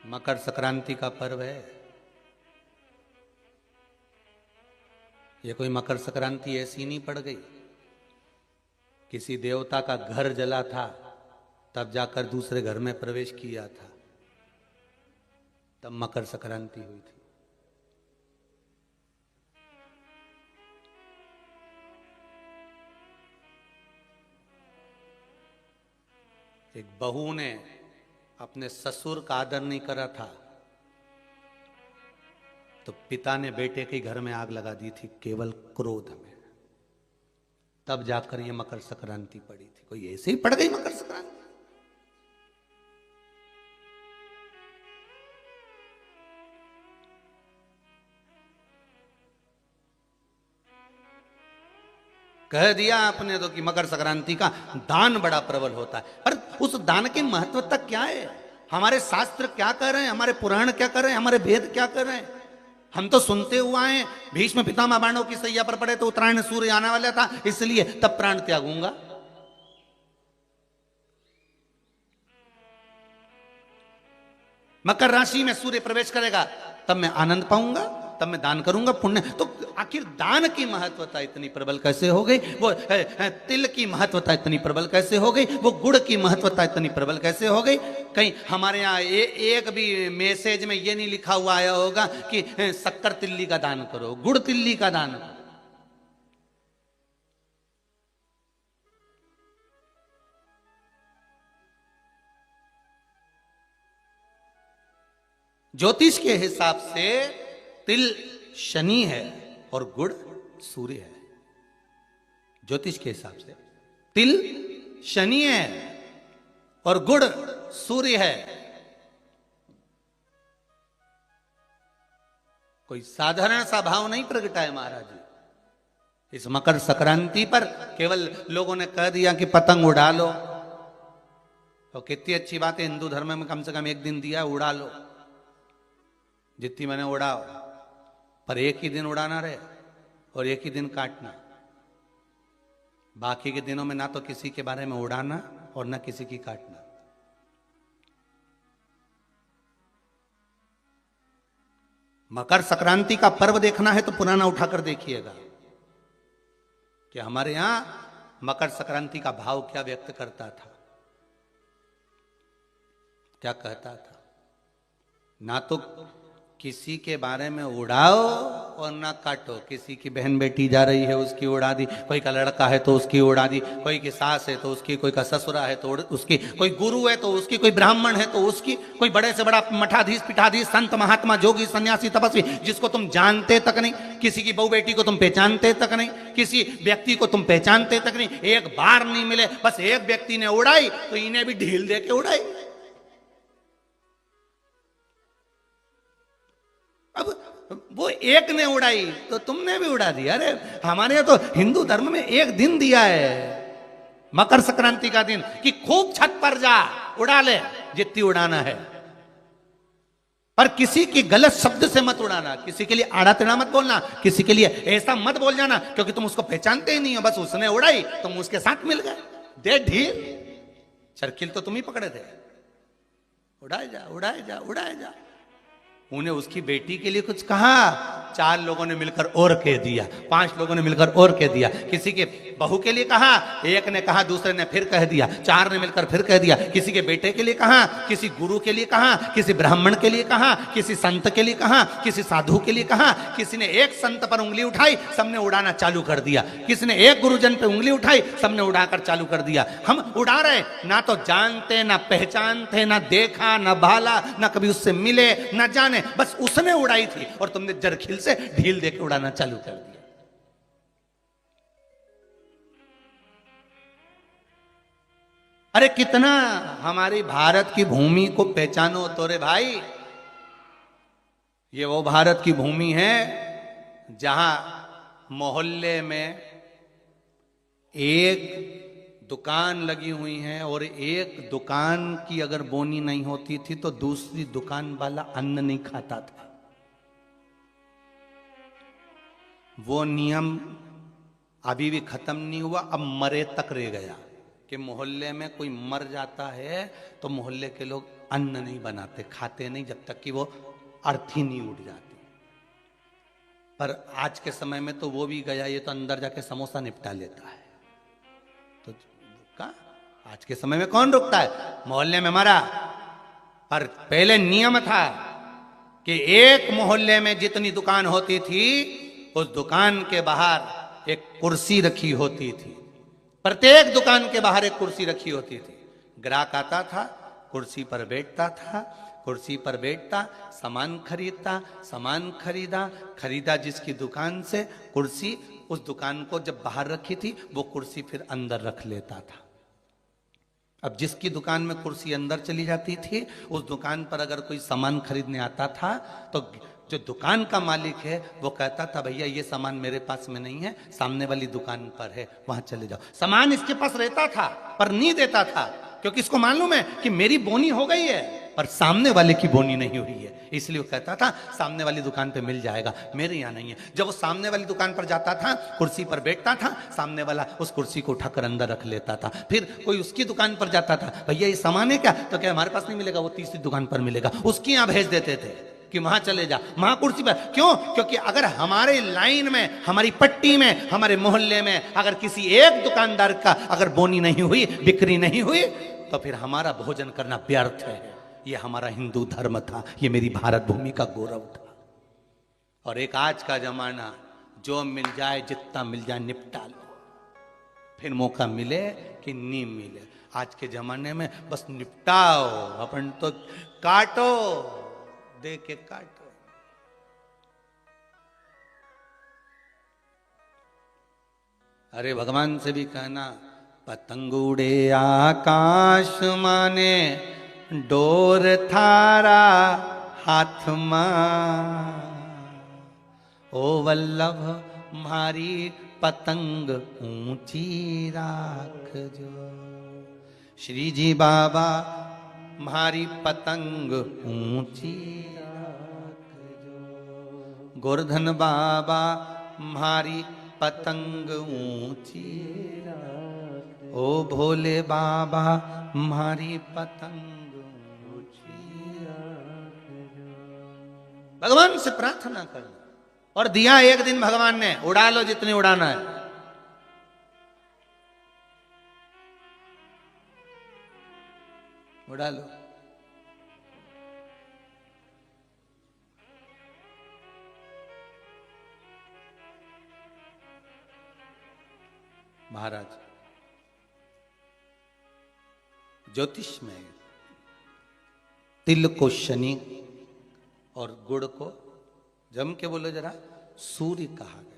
मकर संक्रांति का पर्व है। ये कोई मकर संक्रांति ऐसी नहीं पड़ गई। किसी देवता का घर जला था, तब जाकर दूसरे घर में प्रवेश किया था, तब मकर संक्रांति हुई थी। एक बहू ने अपने ससुर का आदर नहीं करा था, तो पिता ने बेटे के घर में आग लगा दी थी, केवल क्रोध में। तब जाकर ये मकर संक्रांति पड़ी थी। कोई ऐसे ही पड़ गई मकर संक्रांति? कह दिया आपने तो कि मकर संक्रांति का दान बड़ा प्रबल होता है, पर उस दान की महत्वता क्या है? हमारे शास्त्र क्या कह रहे हैं, हमारे पुराण क्या कर रहे हैं, हमारे वेद क्या कर रहे हैं? हम तो सुनते हुए आए, भीष्म पितामह बाणों की सैया पर पड़े तो उत्तरायण सूर्य आने वाला था, इसलिए तब प्राण त्यागूंगा। मकर राशि में सूर्य प्रवेश करेगा तब मैं आनंद पाऊंगा, तब मैं दान करूंगा, पुण्य। तो आखिर दान की महत्वता इतनी प्रबल कैसे हो गई? वो तिल की महत्वता इतनी प्रबल कैसे हो गई? वो गुड़ की महत्वता इतनी प्रबल कैसे हो गई? कहीं हमारे यहाँ एक भी मैसेज में ये नहीं लिखा हुआ आया होगा कि शक्कर तिल्ली का दान करो, गुड़ तिल्ली का दान करो। ज्योतिष के हिसाब से तिल शनि है और गुड़ सूर्य है। ज्योतिष के हिसाब से तिल शनि है और गुड़ सूर्य है। कोई साधारण सा भाव नहीं प्रगटा है महाराज जी। इस मकर संक्रांति पर केवल लोगों ने कह दिया कि पतंग उड़ा लो, तो कितनी अच्छी बात है, हिंदू धर्म में कम से कम एक दिन दिया, उड़ा लो जितनी मैंने उड़ाओ, पर एक ही दिन उड़ाना रहे और एक ही दिन काटना। बाकी के दिनों में ना तो किसी के बारे में उड़ाना और ना किसी की काटना। मकर संक्रांति का पर्व देखना है तो पुराना उठाकर देखिएगा कि हमारे यहां मकर संक्रांति का भाव क्या व्यक्त करता था, क्या कहता था। ना तो किसी के बारे में उड़ाओ और ना काटो। किसी की बहन बेटी जा रही है उसकी उड़ा दी, कोई का लड़का है तो उसकी उड़ा दी, कोई की सास है तो उसकी, कोई का ससुरा है तो उसकी, कोई गुरु है तो उसकी, कोई ब्राह्मण है तो उसकी, कोई बड़े से बड़ा मठाधीश पीठाधीश संत महात्मा जोगी सन्यासी तपस्वी जिसको तुम जानते तक नहीं, किसी की बहू बेटी को तुम पहचानते तक नहीं, किसी व्यक्ति को तुम पहचानते तक नहीं, एक बार नहीं मिले, बस एक व्यक्ति ने उड़ाई तो इन्हें भी ढील दे के उड़ाई। अब वो एक ने उड़ाई तो तुमने भी उड़ा दिया। अरे हमारे यहाँ तो हिंदू धर्म में एक दिन दिया है मकर संक्रांति का दिन कि खूब छत पर जा उड़ा ले जितनी उड़ाना है, पर किसी की गलत शब्द से मत उड़ाना, किसी के लिए आड़ा टेढ़ा मत बोलना, किसी के लिए ऐसा मत बोल जाना क्योंकि तुम उसको पहचानते ही नहीं हो, बस उसने उड़ाई तुम उसके साथ मिल गए। दे ढील, चरखिल तो तुम ही पकड़े थे। उड़ाए जा उड़ाए जा उड़ाए जा। उन्हें उसकी बेटी के लिए कुछ कहा, 4 लोगों ने मिलकर और कह दिया, 5 लोगों ने मिलकर और कह दिया। किसी के बहू के लिए कहा, एक ने कहा, दूसरे ने फिर कह दिया, 4 ने मिलकर फिर कह दिया। किसी के बेटे के लिए कहा, किसी गुरु के लिए कहा, किसी ब्राह्मण के लिए कहा, किसी संत के लिए कहा, किसी साधु के लिए कहा। किसी ने एक संत पर उंगली उठाई, सबने उड़ाना चालू कर दिया। किसी ने एक गुरुजन पर उंगली उठाई, सबने उड़ाकर चालू कर दिया। हम उड़ा रहे, ना तो जानते ना पहचानते, ना देखा ना भाला, ना कभी उससे मिले ना जाने, बस उसने उड़ाई थी और तुमने जरखिल से ढील देके उड़ाना चालू कर दिया। अरे कितना हमारी भारत की भूमि को पहचानो तो रे भाई। ये वो भारत की भूमि है जहां मोहल्ले में एक दुकान लगी हुई है और एक दुकान की अगर बोनी नहीं होती थी तो दूसरी दुकान वाला अन्न नहीं खाता था। वो नियम अभी भी खत्म नहीं हुआ, अब मरे तक रह गया कि मोहल्ले में कोई मर जाता है तो मोहल्ले के लोग अन्न नहीं बनाते, खाते नहीं जब तक कि वो अर्थी नहीं उठ जाती। पर आज के समय में तो वो भी गया, ये तो अंदर जाके समोसा निपटा लेता है। तो कहा आज के समय में कौन रुकता है? मोहल्ले में मरा, पर पहले नियम था कि एक मोहल्ले में जितनी दुकान होती थी उस दुकान के बाहर एक कुर्सी रखी होती थी। प्रत्येक दुकान के बाहर एक कुर्सी रखी होती थी। ग्राहक आता था, कुर्सी पर बैठता था, कुर्सी पर बैठता, सामान खरीदता, सामान खरीदा जिसकी दुकान से कुर्सी, उस दुकान को जब बाहर रखी थी वो कुर्सी फिर अंदर रख लेता था। अब जिसकी दुकान में कुर्सी अंदर चली जाती थी, उस दुकान पर अगर कोई सामान खरीदने आता था तो जो दुकान का मालिक है वो कहता था भैया ये सामान मेरे पास में नहीं है, सामने वाली दुकान पर है, वहां चले जाओ। सामान इसके पास रहता था पर नहीं देता था, क्योंकि इसको मालूम है कि मेरी बोनी हो गई है पर सामने वाले की बोनी नहीं हुई है, इसलिए वो कहता था सामने वाली दुकान पे मिल जाएगा, मेरे यहाँ नहीं है। जब वो सामने वाली दुकान पर जाता था, कुर्सी पर बैठता था, सामने वाला उस कुर्सी को उठाकर अंदर रख लेता था। फिर कोई उसकी दुकान पर जाता था, भैया ये सामान है क्या? तो क्या हमारे पास नहीं मिलेगा, वो तीसरी दुकान पर मिलेगा, उसकी यहाँ भेज देते थे कि वहां चले जा, वहां कुर्सी पर। क्यों? क्योंकि अगर हमारे लाइन में, हमारी पट्टी में, हमारे मोहल्ले में अगर किसी एक दुकानदार का अगर बोनी नहीं हुई, बिक्री नहीं हुई, तो फिर हमारा भोजन करना व्यर्थ है। ये हमारा हिंदू धर्म था, ये मेरी भारत भूमि का गौरव था। और एक आज का जमाना, जो मिल जाए जितना मिल जाए निपटा लो, फिर मौका मिले कि नहीं मिले। आज के जमाने में बस निपटाओ, अपन तो काटो, दे के काटो। अरे भगवान से भी कहना, पतंग उड़े आकाश माने, डोर थारा हाथ मां, ओ वल्लभ मारी पतंग ऊंची राख जो। श्री जी बाबा मारी पतंग ऊंची राख जो, गोवर्धन बाबा मारी पतंग ऊंची राख, ओ भोले बाबा मारी पतंग। भगवान से प्रार्थना करना। और दिया एक दिन भगवान ने, उड़ा लो जितनी उड़ाना है। उड़ा लो। महाराज ज्योतिष में तिल को शनि और गुड़ को, जम के बोलो जरा, सूर्य कहा गया।